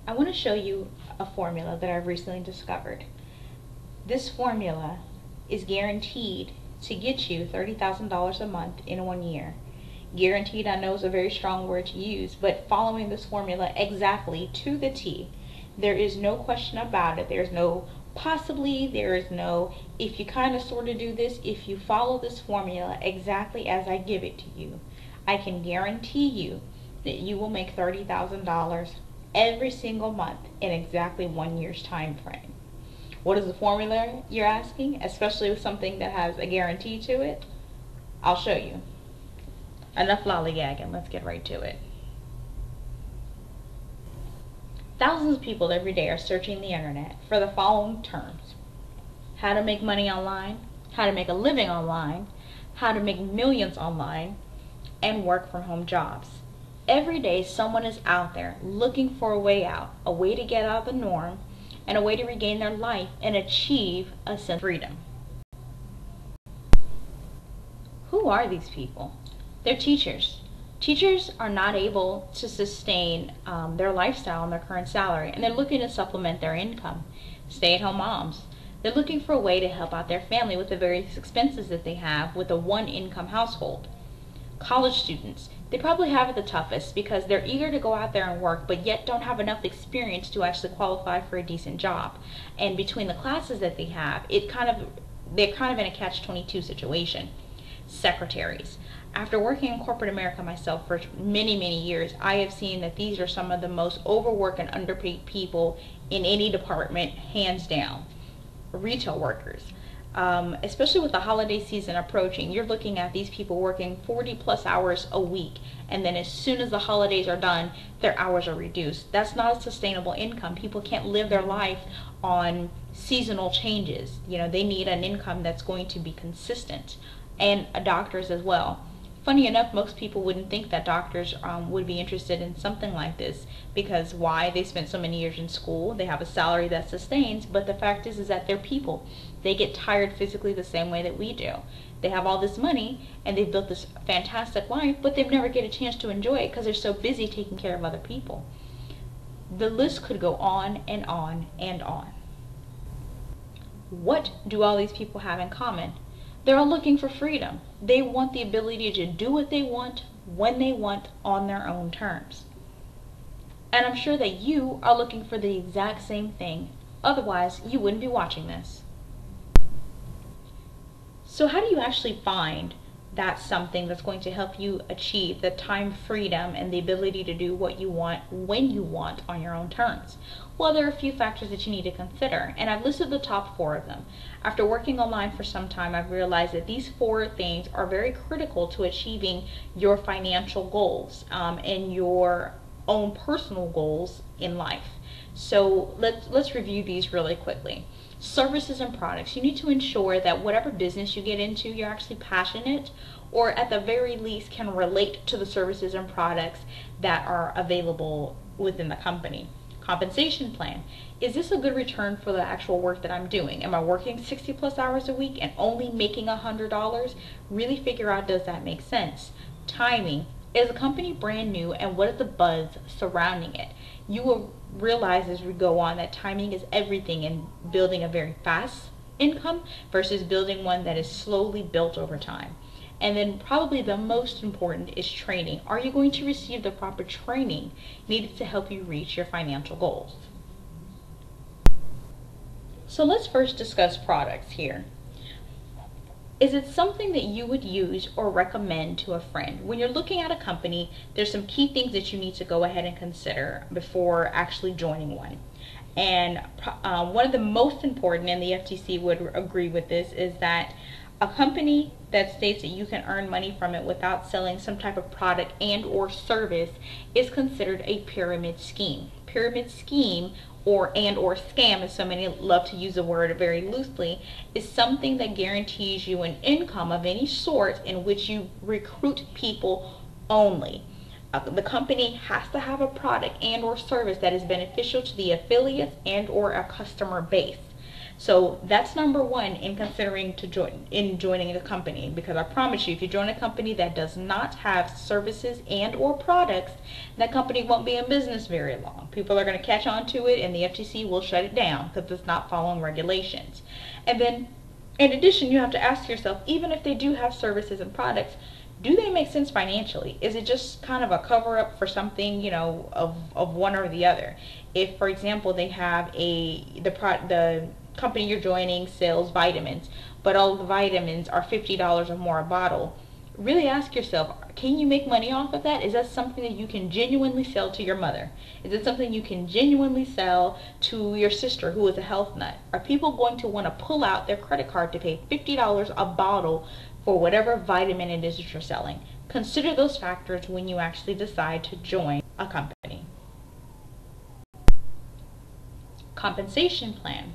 I want to show you a formula that I've recently discovered. This formula is guaranteed to get you $30,000 a month in 1 year. Guaranteed, I know, is a very strong word to use, but following this formula exactly to the T, there is no question about it. There's no possibly, there is no if you kind of sort of do this. If you follow this formula exactly as I give it to you, I can guarantee you that you will make $30,000 every single month in exactly 1 year's time frame. What is the formula, you're asking? Especially with something that has a guarantee to it? I'll show you. Enough lollygagging, let's get right to it. Thousands of people every day are searching the internet for the following terms: how to make money online, how to make a living online, how to make millions online, and work from home jobs. Every day someone is out there looking for a way out, a way to get out of the norm, and a way to regain their life and achieve a sense of freedom. Who are these people? They're teachers. Teachers are not able to sustain their lifestyle on their current salary, and they're looking to supplement their income. Stay-at-home moms. They're looking for a way to help out their family with the various expenses that they have with a one-income household. College students. They probably have it the toughest because they're eager to go out there and work, but yet don't have enough experience to actually qualify for a decent job. And between the classes that they have, they're kind of in a catch-22 situation. Secretaries. After working in corporate America myself for many years, I have seen that these are some of the most overworked and underpaid people in any department, hands down. Retail workers. Especially with the holiday season approaching, you're looking at these people working 40+ hours a week, and then as soon as the holidays are done, their hours are reduced. That's not a sustainable income. People can't live their life on seasonal changes. They need an income that's going to be consistent. And doctors as well. Funny enough, most people wouldn't think that doctors would be interested in something like this, because why? They spent so many years in school, they have a salary that sustains, but the fact is that they're people. They get tired physically the same way that we do. They have all this money and they've built this fantastic life, but they've never get a chance to enjoy it because they're so busy taking care of other people. The list could go on and on and on. What do all these people have in common? They're all looking for freedom. They want the ability to do what they want, when they want, on their own terms. And I'm sure that you are looking for the exact same thing. Otherwise, you wouldn't be watching this. So how do you actually find that something that's going to help you achieve the time freedom and the ability to do what you want, when you want, on your own terms? Well, there are a few factors that you need to consider, and I've listed the top 4 of them. After working online for some time, I've realized that these 4 things are very critical to achieving your financial goals and your own personal goals in life. So let's review these really quickly. Services and products. You need to ensure that whatever business you get into, you're actually passionate, or at the very least can relate to the services and products that are available within the company. Compensation plan. Is this a good return for the actual work that I'm doing? Am I working 60+ hours a week and only making $100? Really figure out, does that make sense? Timing. Is the company brand new, and what is the buzz surrounding it? You will realize as we go on that timing is everything in building a very fast income versus building one that is slowly built over time. And then probably the most important is training. Are you going to receive the proper training needed to help you reach your financial goals? So let's first discuss products here. Is it something that you would use or recommend to a friend? When you're looking at a company, there's some key things that you need to go ahead and consider before actually joining one. And one of the most important, and the FTC would agree with this, is that a company that states that you can earn money from it without selling some type of product and or service is considered a pyramid scheme. Pyramid scheme or scam, as so many love to use the word very loosely, is something that guarantees you an income of any sort in which you recruit people only. The company has to have a product and or service that is beneficial to the affiliates and or a customer base. So that's number one in considering joining a company, because I promise you, if you join a company that does not have services and or products, that company won't be in business very long. People are going to catch on to it, and the FTC will shut it down because it's not following regulations. And then in addition, you have to ask yourself, even if they do have services and products, do they make sense financially? Is it just kind of a cover up for something, of one or the other? If, for example, they have the company you're joining sells vitamins, but all the vitamins are $50 or more a bottle, really ask yourself, can you make money off of that? Is that something that you can genuinely sell to your mother? Is it something you can genuinely sell to your sister who is a health nut? Are people going to want to pull out their credit card to pay $50 a bottle for whatever vitamin it is that you're selling? Consider those factors when you actually decide to join a company. Compensation plan.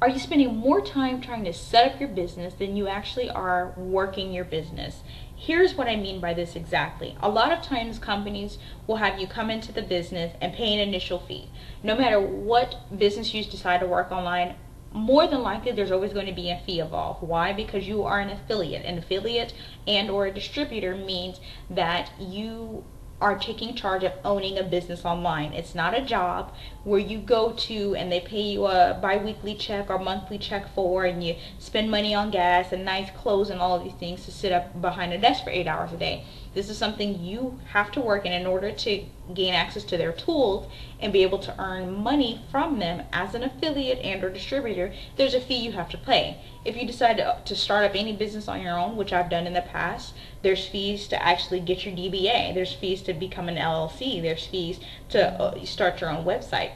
Are you spending more time trying to set up your business than you actually are working your business? Here's what I mean by this exactly. A lot of times companies will have you come into the business and pay an initial fee. No matter what business you decide to work online, more than likely there's always going to be a fee involved. Why? Because you are an affiliate. An affiliate and or a distributor means that you are taking charge of owning a business online. It's not a job where you go to and they pay you a bi-weekly check or monthly check for, and you spend money on gas and nice clothes and all of these things to sit up behind a desk for 8 hours a day. This is something you have to work in order to gain access to their tools and be able to earn money from them as an affiliate and or distributor. There's a fee you have to pay. If you decide to start up any business on your own, which I've done in the past, there's fees to actually get your DBA. There's fees to become an LLC. There's fees to start your own website.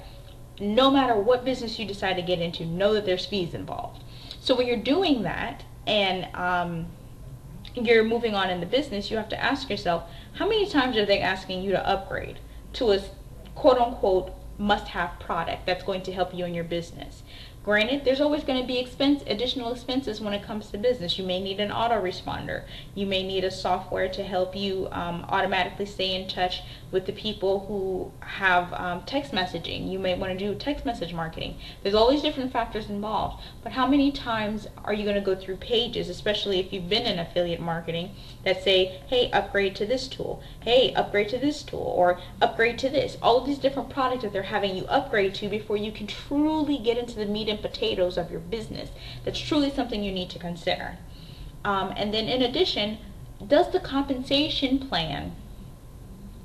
No matter what business you decide to get into, know that there's fees involved. So when you're doing that and you're moving on in the business, you have to ask yourself, how many times are they asking you to upgrade to a quote-unquote must-have product that's going to help you in your business? Granted, there's always going to be additional expenses when it comes to business. You may need an autoresponder. You may need a software to help you automatically stay in touch with the people who have text messaging. You may want to do text message marketing. There's all these different factors involved. But how many times are you going to go through pages, especially if you've been in affiliate marketing, that say, hey, upgrade to this tool, hey, upgrade to this tool, or upgrade to this. All of these different products that they're having you upgrade to before you can truly get into the meat and potatoes of your business. That's truly something you need to consider. And then in addition, does the compensation plan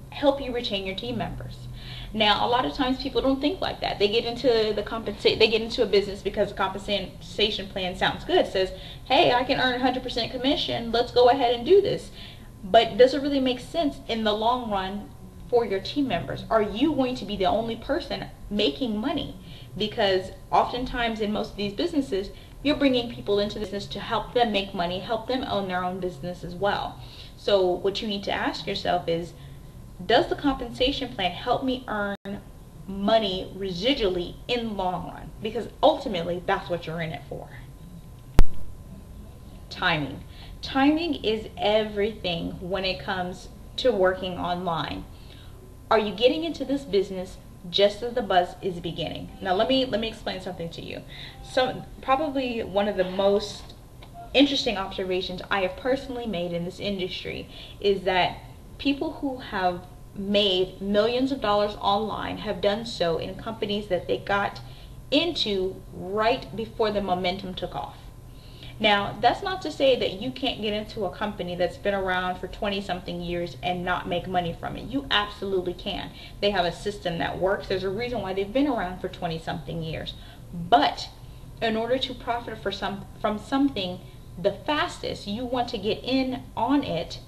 help you retain your team members? Now, a lot of times people don't think like that. They get into a business because the compensation plan sounds good. It says, hey, I can earn 100% commission. Let's go ahead and do this. But does it really make sense in the long run for your team members? Are you going to be the only person making money? Because oftentimes in most of these businesses, you're bringing people into the business to help them make money, help them own their own business as well. So what you need to ask yourself is, does the compensation plan help me earn money residually in the long run? Because ultimately, that's what you're in it for. Timing. Timing is everything when it comes to working online. Are you getting into this business just as the buzz is beginning? Now let me explain something to you. So probably one of the most interesting observations I have personally made in this industry is that people who have made millions of dollars online have done so in companies that they got into right before the momentum took off. Now, that's not to say that you can't get into a company that's been around for 20-something years and not make money from it. You absolutely can. They have a system that works. There's a reason why they've been around for 20-something years. But in order to profit from something the fastest, you want to get in on it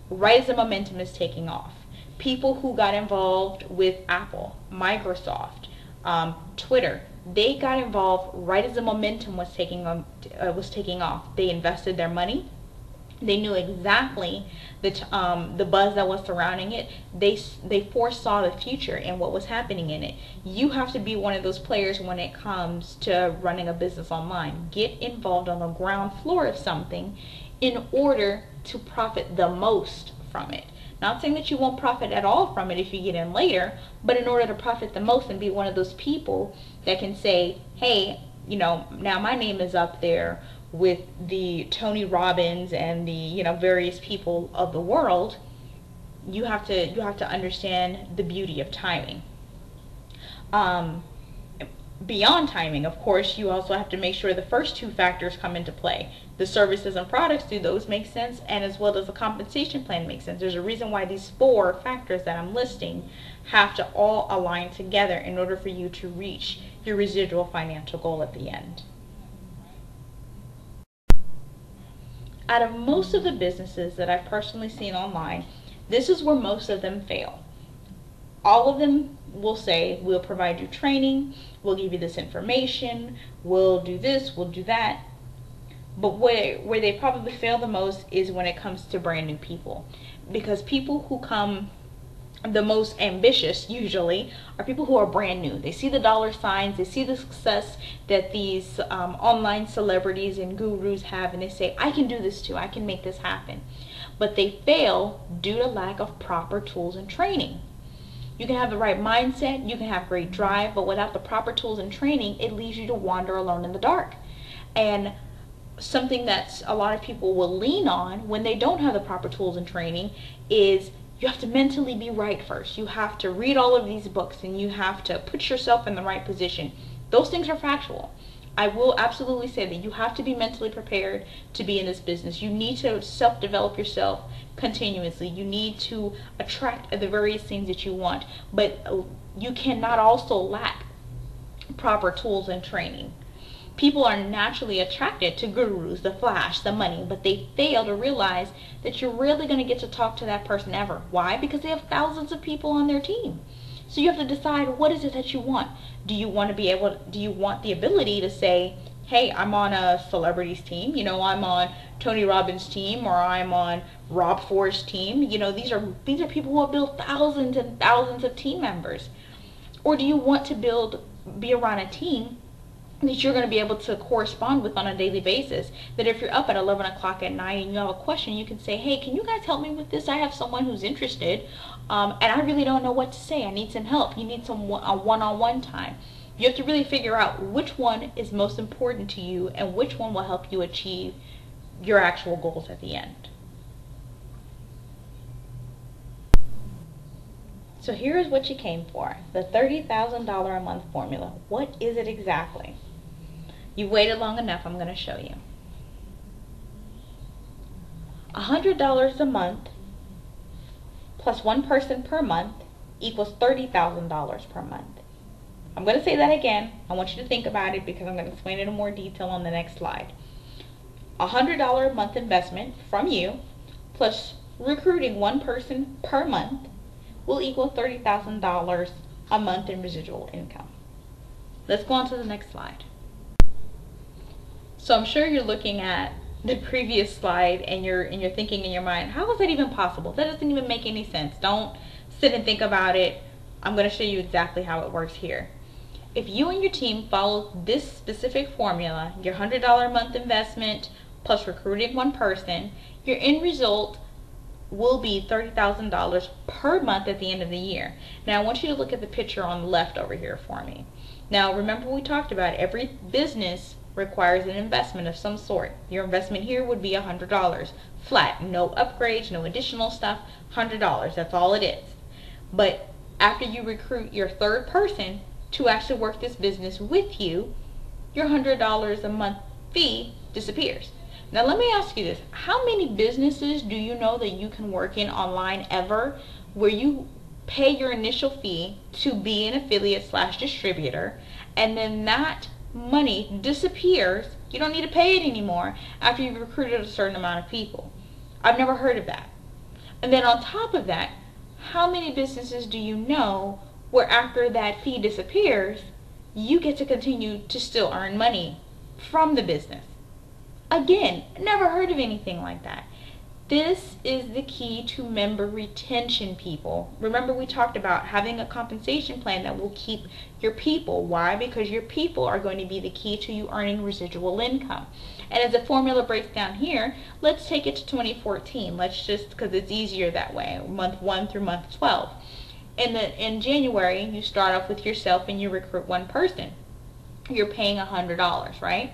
right as the momentum is taking off. People who got involved with Apple, Microsoft, Twitter, they got involved right as the momentum was taking off. They invested their money. They knew exactly the buzz that was surrounding it. They foresaw the future and what was happening in it. You have to be one of those players when it comes to running a business online. Get involved on the ground floor of something in order to profit the most from it. Not saying that you won't profit at all from it if you get in later, but in order to profit the most and be one of those people that can say, hey, now my name is up there with the Tony Robbins and the, various people of the world. You have to understand the beauty of timing. Beyond timing, of course, you also have to make sure the first two factors come into play. The services and products, do those make sense? And as well as the compensation plan makes sense. There's a reason why these 4 factors that I'm listing have to all align together in order for you to reach your residual financial goal at the end. Out of most of the businesses that I've personally seen online, this is where most of them fail. All of them will say, we'll provide you training, we'll give you this information, we'll do this, we'll do that. But where they probably fail the most is when it comes to brand new people. Because people who come the most ambitious usually are people who are brand new. They see the dollar signs, they see the success that these online celebrities and gurus have, and they say, I can do this too, I can make this happen. But they fail due to lack of proper tools and training. You can have the right mindset, you can have great drive, but without the proper tools and training, it leaves you to wander alone in the dark. And something that a lot of people will lean on when they don't have the proper tools and training is you have to mentally be right first. You have to read all of these books and you have to put yourself in the right position. Those things are factual. I will absolutely say that you have to be mentally prepared to be in this business. You need to self-develop yourself continuously. You need to attract the various things that you want, but you cannot also lack proper tools and training. People are naturally attracted to gurus, the flash, the money, but they fail to realize that you're rarely going to get to talk to that person ever. Why? Because they have thousands of people on their team. So you have to decide, what is it that you want? Do you want the ability to say, hey, I'm on a celebrity's team, I'm on Tony Robbins' team, or I'm on Rob Ford's team. These are people who have built thousands and thousands of team members. Or do you want to be around a team that you're going to be able to correspond with on a daily basis, that if you're up at 11 o'clock at night and you have a question, you can say, hey, can you guys help me with this? I have someone who's interested, and I really don't know what to say. I need some help. You need some one-on-one time. You have to really figure out which one is most important to you and which one will help you achieve your actual goals at the end. So here is what you came for, the $30,000 a month formula. What is it exactly? You've waited long enough, I'm going to show you. $100 a month plus one person per month equals $30,000 per month. I'm going to say that again. I want you to think about it because I'm going to explain it in more detail on the next slide. $100 a month investment from you plus recruiting one person per month will equal $30,000 a month in residual income. Let's go on to the next slide. So I'm sure you're looking at the previous slide and you're thinking in your mind, how is that even possible? That doesn't even make any sense. Don't sit and think about it. I'm going to show you exactly how it works here. If you and your team follow this specific formula, your $100 a month investment plus recruiting one person, your end result will be $30,000 per month at the end of the year. Now I want you to look at the picture on the left over here for me. Now remember, we talked about every business requires an investment of some sort. Your investment here would be $100 flat, no upgrades, no additional stuff, $100, that's all it is. But after you recruit your third person to actually work this business with you, your $100 a month fee disappears. Now let me ask you this, how many businesses do you know that you can work in online ever where you pay your initial fee to be an affiliate / distributor, and then that money disappears, you don't need to pay it anymore after you've recruited a certain amount of people? I've never heard of that. And then on top of that, how many businesses do you know where after that fee disappears, you get to continue to still earn money from the business? Again, never heard of anything like that. This is the key to member retention, people. Remember, we talked about having a compensation plan that will keep your people. Why? Because your people are going to be the key to you earning residual income. And as the formula breaks down here, let's take it to 2014. Let's just, because it's easier that way, month 1 through month 12. In January, you start off with yourself and you recruit one person. you're paying $100, right?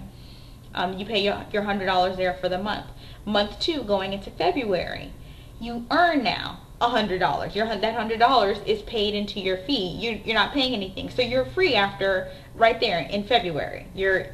You pay your $100 there for the month. Month 2, going into February, you earn now $100. That $100 is paid into your fee. You're not paying anything, so you're free after right there in February. You're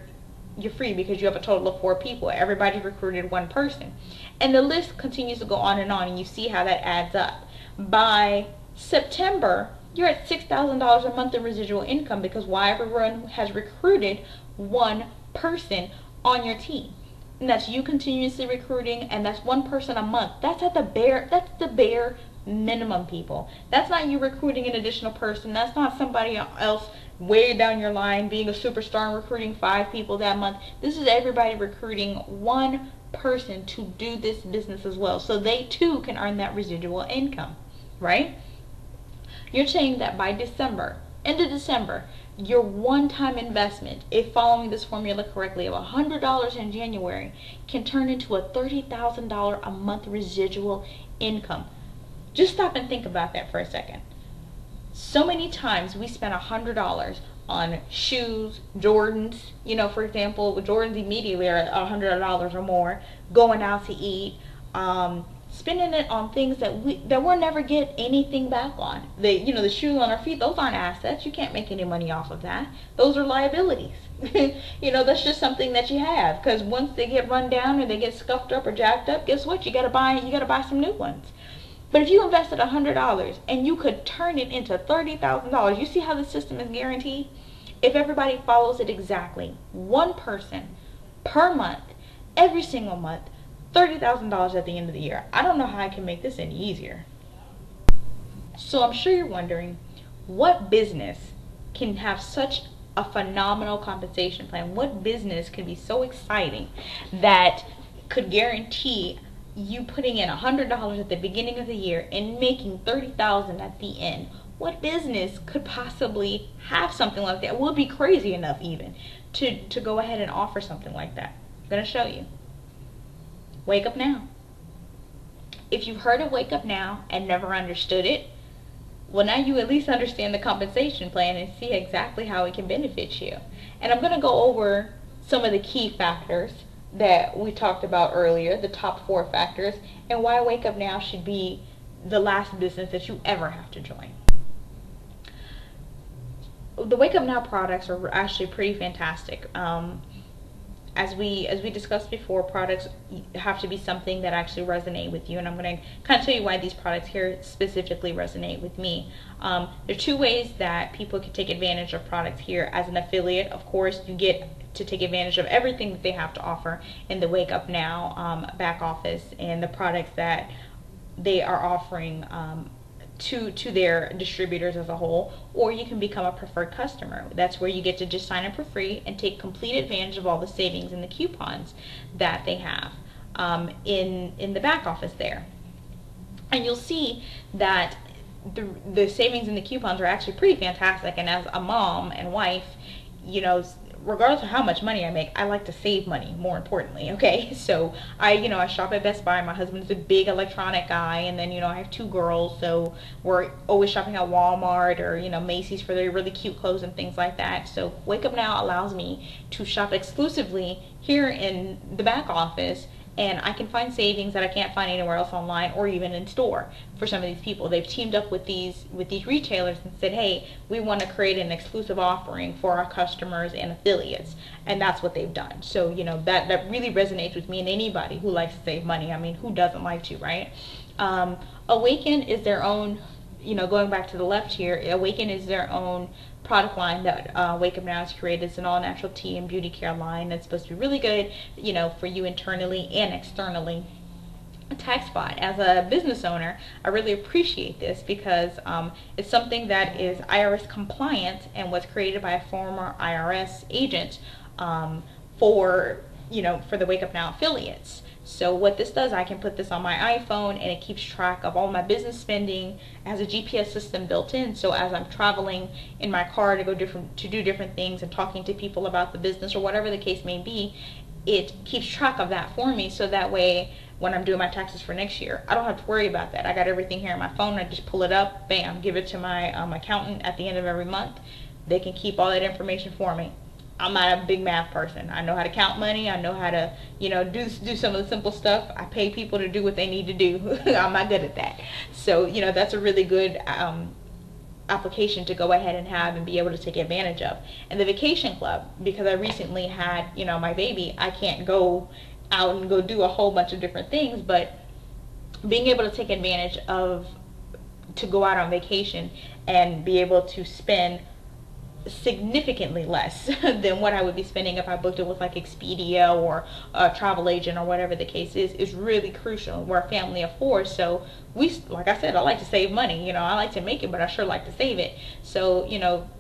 free because you have a total of 4 people. Everybody recruited 1 person, and the list continues to go on, and you see how that adds up. By September, you're at $6,000 a month in residual income, because why? Everyone has recruited 1 person on your team, and that's you continuously recruiting, and that's 1 person a month. That's the bare minimum, people. That's not you recruiting an additional person. That's not somebody else way down your line being a superstar and recruiting 5 people that month. This is everybody recruiting 1 person to do this business as well, so they too can earn that residual income, right? You're saying that by December, end of December, your one-time investment, if following this formula correctly, of $100 in January can turn into a $30,000 a month residual income. Just stop and think about that for a second. So many times we spend $100 on shoes, Jordans, for example, Jordans immediately are $100 or more, going out to eat, spending it on things that we'll never get anything back on. The shoes on our feet, those aren't assets. You can't make any money off of that. Those are liabilities. That's just something that you have, because once they get run down or they get scuffed up or jacked up, guess what? You gotta buy some new ones. But if you invested $100 and you could turn it into $30,000, you see how the system is guaranteed? If everybody follows it exactly, 1 person per month, every single month, $30,000 at the end of the year. I don't know how I can make this any easier. So I'm sure you're wondering, what business can have such a phenomenal compensation plan? What business could be so exciting that could guarantee you putting in $100 at the beginning of the year and making $30,000 at the end? What business could possibly have something like that? Would be crazy enough even to go ahead and offer something like that? I'm going to show you. Wake Up Now. If you've heard of Wake Up Now and never understood it, well, now you at least understand the compensation plan and see exactly how it can benefit you. And I'm going to go over some of the key factors that we talked about earlier, the top 4 factors, and why Wake Up Now should be the last business that you ever have to join. The Wake Up Now products are actually pretty fantastic. As we discussed before, products have to be something that actually resonate with you, and I'm going to kind of tell you why these products here specifically resonate with me. There are 2 ways that people can take advantage of products here. As an affiliate, of course, you get to take advantage of everything that they have to offer in the Wake Up Now back office and the products that they are offering to their distributors as a whole, or you can become a preferred customer. That's where you get to just sign up for free and take complete advantage of all the savings and the coupons that they have in the back office there. And you'll see that the savings and the coupons are actually pretty fantastic. And as a mom and wife, regardless of how much money I make, I like to save money, more importantly, okay? So I shop at Best Buy. My husband's a big electronic guy, and then I have 2 girls, so we're always shopping at Walmart or Macy's for their really cute clothes and things like that. So Wake Up Now allows me to shop exclusively here in the back office, and I can find savings that I can't find anywhere else online or even in store. For some of these people, they've teamed up with these retailers and said, hey, we want to create an exclusive offering for our customers and affiliates, and that's what they've done. So that really resonates with me and anybody who likes to save money. I mean, who doesn't like to, right? Awaken is their own, going back to the left here, Awaken is their own product line that Wake Up Now has created. It's an all-natural tea and beauty care line that's supposed to be really good, for you internally and externally. TaxBot, as a business owner, I really appreciate this because it's something that is IRS compliant and was created by a former IRS agent for the Wake Up Now affiliates. So what this does, I can put this on my iPhone and it keeps track of all my business spending. It has a GPS system built in, so as I'm traveling in my car to do different things and talking to people about the business or whatever the case may be, it keeps track of that for me, so that way when I'm doing my taxes for next year, I don't have to worry about that. I got everything here on my phone. I just pull it up, bam, give it to my accountant at the end of every month. They can keep all that information for me. I'm not a big math person. I know how to count money. I know how to, do some of the simple stuff. I pay people to do what they need to do. I'm not good at that. So, that's a really good application to go ahead and have and be able to take advantage of. And the vacation club, because I recently had, my baby, I can't go out and go do a whole bunch of different things, but being able to take advantage of, to go out on vacation and be able to spend significantly less than what I would be spending if I booked it with like Expedia or a travel agent or whatever the case is really crucial. We're a family of four, so like I said, I like to save money. I like to make it, but I sure like to save it. So,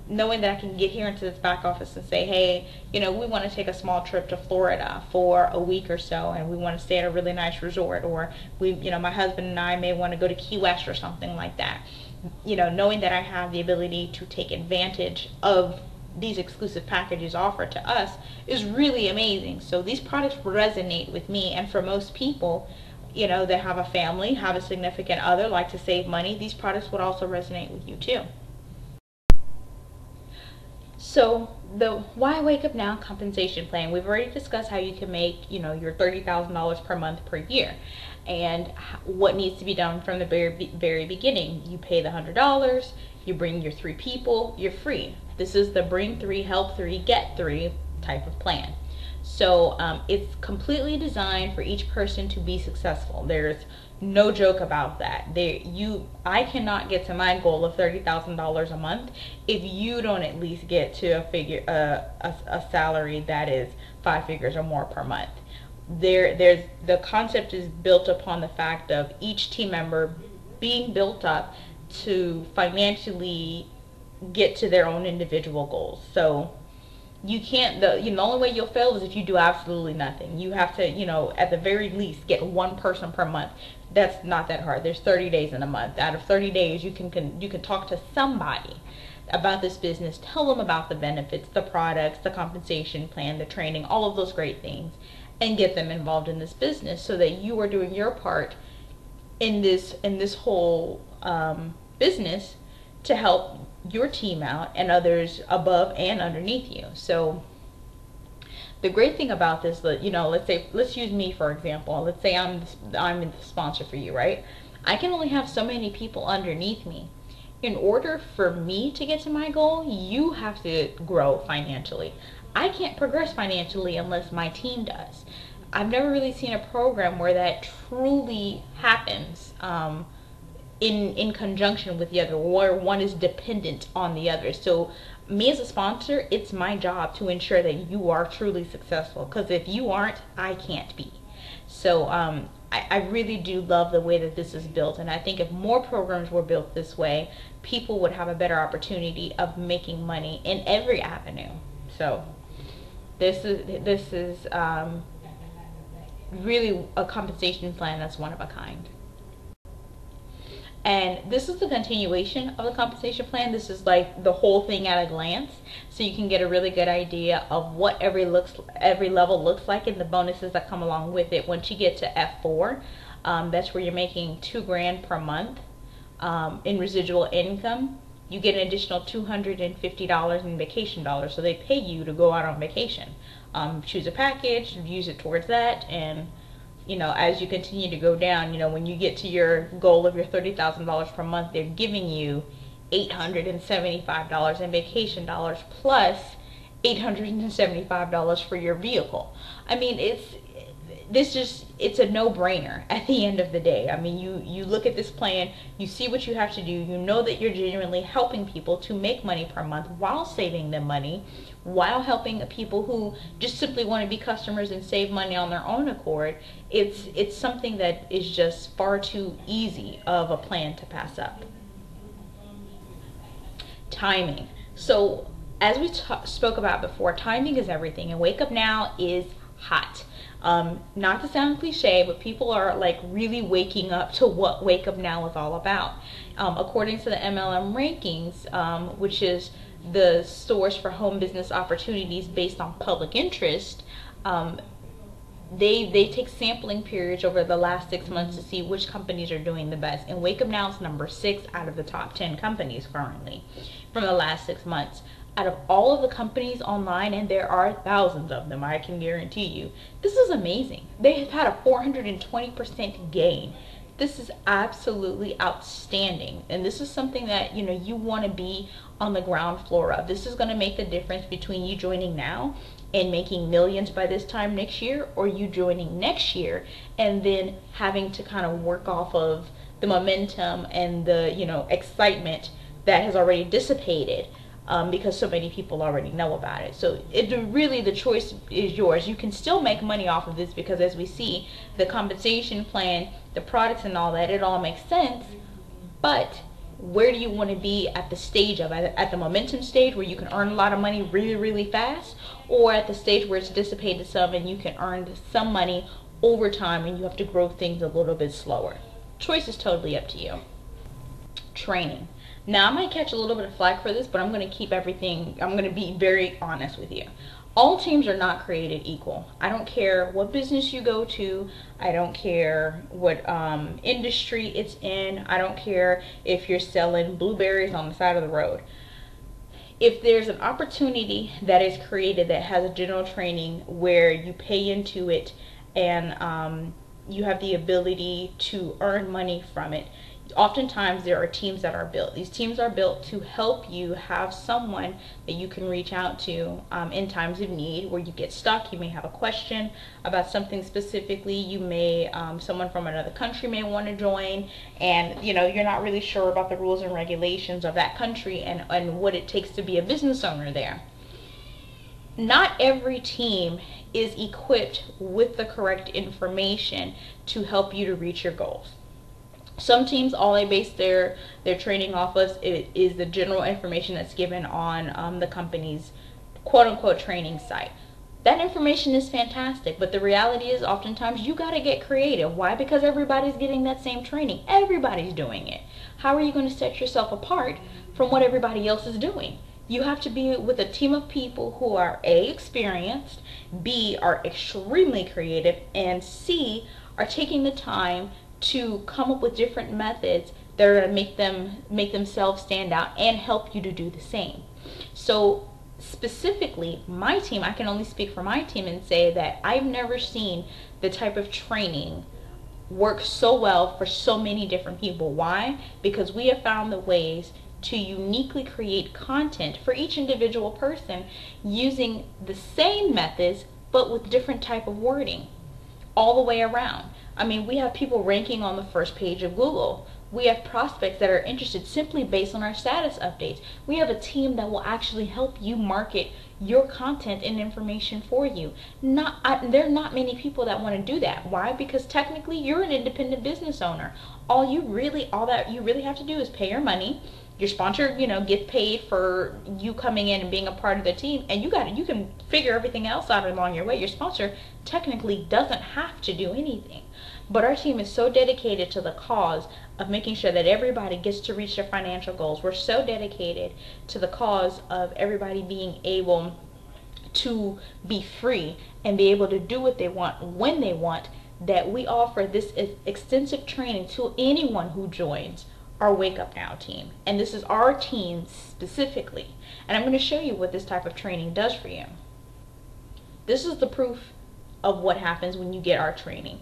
knowing that I can get here into this back office and say, hey, we want to take a small trip to Florida for a week or so, and we want to stay at a really nice resort, or my husband and I may want to go to Key West or something like that. Knowing that I have the ability to take advantage of these exclusive packages offered to us is really amazing. So these products resonate with me, and for most people, that have a family, have a significant other, like to save money, these products would also resonate with you too. So the Why Wake Up Now compensation plan, we've already discussed how you can make, your $30,000 per month per year, and what needs to be done from the very beginning. You pay the $100, you bring your 3 people, you're free. This is the bring 3, help 3, get 3 type of plan. So it's completely designed for each person to be successful. There's no joke about that. I cannot get to my goal of $30,000 a month if you don't at least get to a salary that is 5 figures or more per month. The concept is built upon the fact of each team member being built up to financially get to their own individual goals. So you can't, the only way you'll fail is if you do absolutely nothing. You have to, at the very least get one person per month. That's not that hard. There's 30 days in a month. Out of 30 days, you can talk to somebody about this business, tell them about the benefits, the products, the compensation plan, the training, all of those great things, and get them involved in this business so that you are doing your part in this whole business to help your team out and others above and underneath you. So the great thing about this, let's use me for example. Let's say I'm the sponsor for you, right? I can only have so many people underneath me. In order for me to get to my goal, you have to grow financially. I can't progress financially unless my team does. I've never really seen a program where that truly happens in conjunction with the other, where one is dependent on the other. So me as a sponsor, it's my job to ensure that you are truly successful, because if you aren't, I can't be. So I really do love the way that this is built, and I think if more programs were built this way, people would have a better opportunity of making money in every avenue. So this is really a compensation plan that's one of a kind. And this is the continuation of the compensation plan. This is like the whole thing at a glance, so you can get a really good idea of what every level looks like and the bonuses that come along with it. Once you get to F4, that's where you're making $2,000 per month in residual income. You get an additional $250 in vacation dollars, so they pay you to go out on vacation. Choose a package, use it towards that, and as you continue to go down, when you get to your goal of your $30,000 per month, they're giving you $875 in vacation dollars plus $875 for your vehicle. I mean, it's a no-brainer at the end of the day. I mean, you look at this plan, you see what you have to do, you know that you're genuinely helping people to make money per month while saving them money, while helping people who just simply want to be customers and save money on their own accord. It's something that is just far too easy of a plan to pass up. Timing. So as we spoke about before, timing is everything, and Wake Up Now is hot. Not to sound cliche, but people are like really waking up to what Wake Up Now is all about. According to the MLM rankings, which is the source for home business opportunities based on public interest, they take sampling periods over the last 6 months to see which companies are doing the best, and Wake Up Now is number 6 out of the top 10 companies currently from the last 6 months. out of all of the companies online, and there are thousands of them, I can guarantee you, this is amazing. They have had a 420% gain. This is absolutely outstanding, and this is something that you want to be on the ground floor of. This is going to make the difference between you joining now and making millions by this time next year, or you joining next year and then having to kind of work off of the momentum and the excitement that has already dissipated, because so many people already know about it. So really the choice is yours. You can still make money off of this, because as we see, the compensation plan, the products and all that, it all makes sense. But where do you want to be at the stage of it? At the momentum stage where you can earn a lot of money really, really fast, or at the stage where it's dissipated some and you can earn some money over time and you have to grow things a little bit slower? Choice is totally up to you. Training. Now, I might catch a little bit of flack for this, but I'm going to keep everything, I'm going to be very honest with you. All teams are not created equal. I don't care what business you go to. I don't care what industry it's in. I don't care if you're selling blueberries on the side of the road. If there's an opportunity that is created that has a general training where you pay into it and you have the ability to earn money from it, oftentimes there are teams that are built. These teams are built to help you have someone that you can reach out to in times of need, where you get stuck. You may have a question about something specifically. You may, someone from another country may want to join, and you're not really sure about the rules and regulations of that country and what it takes to be a business owner there. Not every team is equipped with the correct information to help you to reach your goals. Some teams, all they base their training off of is the general information that's given on the company's quote-unquote training site. That information is fantastic, but the reality is oftentimes you got to get creative. Why? Because everybody's getting that same training. Everybody's doing it. How are you going to set yourself apart from what everybody else is doing? You have to be with a team of people who are A, experienced, B, are extremely creative, and C, are taking the time to come up with different methods that are going to make themselves stand out and help you to do the same. So specifically, my team, I can only speak for my team and say that I've never seen the type of training work so well for so many different people. Why? Because we have found the ways to uniquely create content for each individual person using the same methods but with different type of wording all the way around. I mean, we have people ranking on the first page of Google. We have prospects that are interested simply based on our status updates. We have a team that will actually help you market your content and information for you. There are not many people that want to do that. Why? Because technically you're an independent business owner. All that you really have to do is pay your money. Your sponsor, gets paid for you coming in and being a part of the team, and you can figure everything else out along your way. Your sponsor technically doesn't have to do anything. But our team is so dedicated to the cause of making sure that everybody gets to reach their financial goals. We're so dedicated to the cause of everybody being able to be free and be able to do what they want when they want, that we offer this extensive training to anyone who joins our Wake Up Now team. And this is our team specifically. And I'm going to show you what this type of training does for you. This is the proof of what happens when you get our training.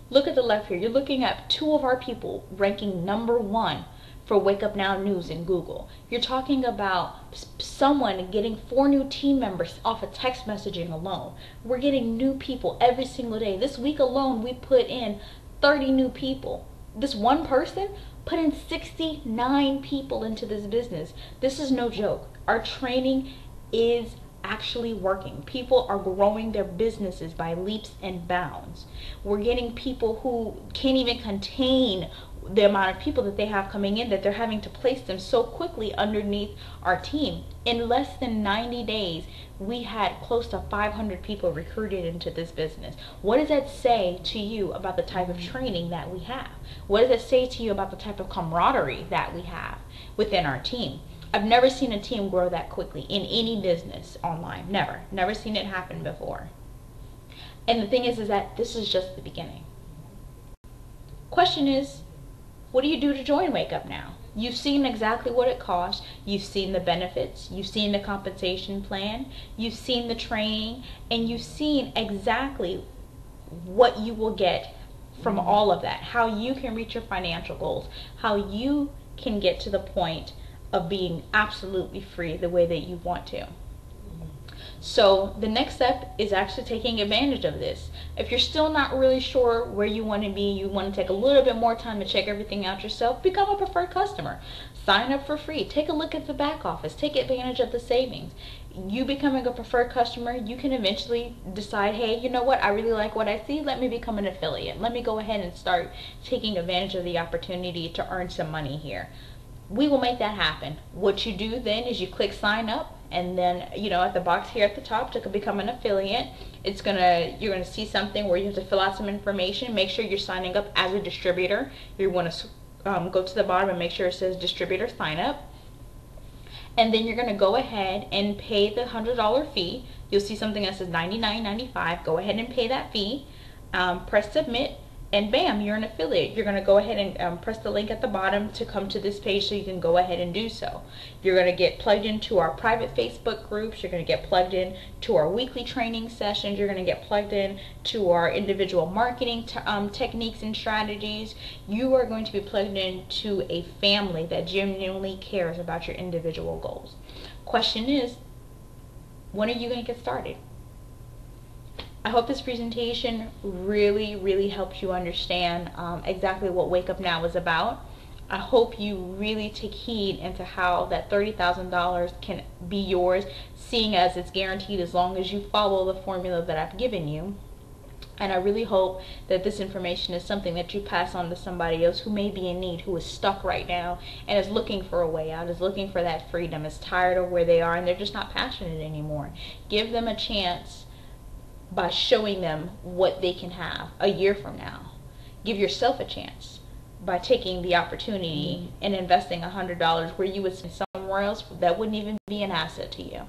Look at the left here. You're looking at 2 of our people ranking #1 for Wake Up Now news in Google. You're talking about someone getting 4 new team members off of text messaging alone. We're getting new people every single day. This week alone, we put in 30 new people. This one person put in 69 people into this business. This is no joke. Our training is actually working. People are growing their businesses by leaps and bounds. We're getting people who can't even contain the amount of people that they have coming in, that they're having to place them so quickly underneath our team. In less than 90 days, we had close to 500 people recruited into this business. What does that say to you about the type of training that we have? What does it say to you about the type of camaraderie that we have within our team? I've never seen a team grow that quickly in any business online. Never seen it happen before. And the thing is that this is just the beginning. Question is, what do you do to join Wake Up Now? You've seen exactly what it costs. You've seen the benefits. You've seen the compensation plan. You've seen the training. And you've seen exactly what you will get from all of that. How you can reach your financial goals. How you can get to the point of being absolutely free the way that you want to. So the next step is actually taking advantage of this. If you're still not really sure where you want to be, you want to take a little bit more time to check everything out yourself, become a preferred customer. Sign up for free. Take a look at the back office. Take advantage of the savings. You becoming a preferred customer, you can eventually decide, hey, you know what, I really like what I see. Let me become an affiliate. Let me go ahead and start taking advantage of the opportunity to earn some money here. We will make that happen. What you do then is you click sign up, and then at the box here at the top to become an affiliate, you're gonna see something where you have to fill out some information. Make sure you're signing up as a distributor. You want to go to the bottom and make sure it says distributor sign up, and then you're gonna go ahead and pay the $100 fee. You'll see something that says $99.95. Go ahead and pay that fee. Press submit. And bam, you're an affiliate. You're going to go ahead and press the link at the bottom to come to this page so you can go ahead and do so. You're going to get plugged into our private Facebook groups. You're going to get plugged in to our weekly training sessions. You're going to get plugged in to our individual marketing techniques and strategies. You are going to be plugged into a family that genuinely cares about your individual goals. Question is, when are you going to get started? I hope this presentation really helps you understand exactly what Wake Up Now is about. I hope you really take heed into how that $30,000 can be yours, seeing as it's guaranteed as long as you follow the formula that I've given you. And I really hope that this information is something that you pass on to somebody else who may be in need, who is stuck right now and is looking for a way out, is looking for that freedom, is tired of where they are, and they're just not passionate anymore. Give them a chance by showing them what they can have a year from now. Give yourself a chance by taking the opportunity and investing $100 where you would spend somewhere else that wouldn't even be an asset to you.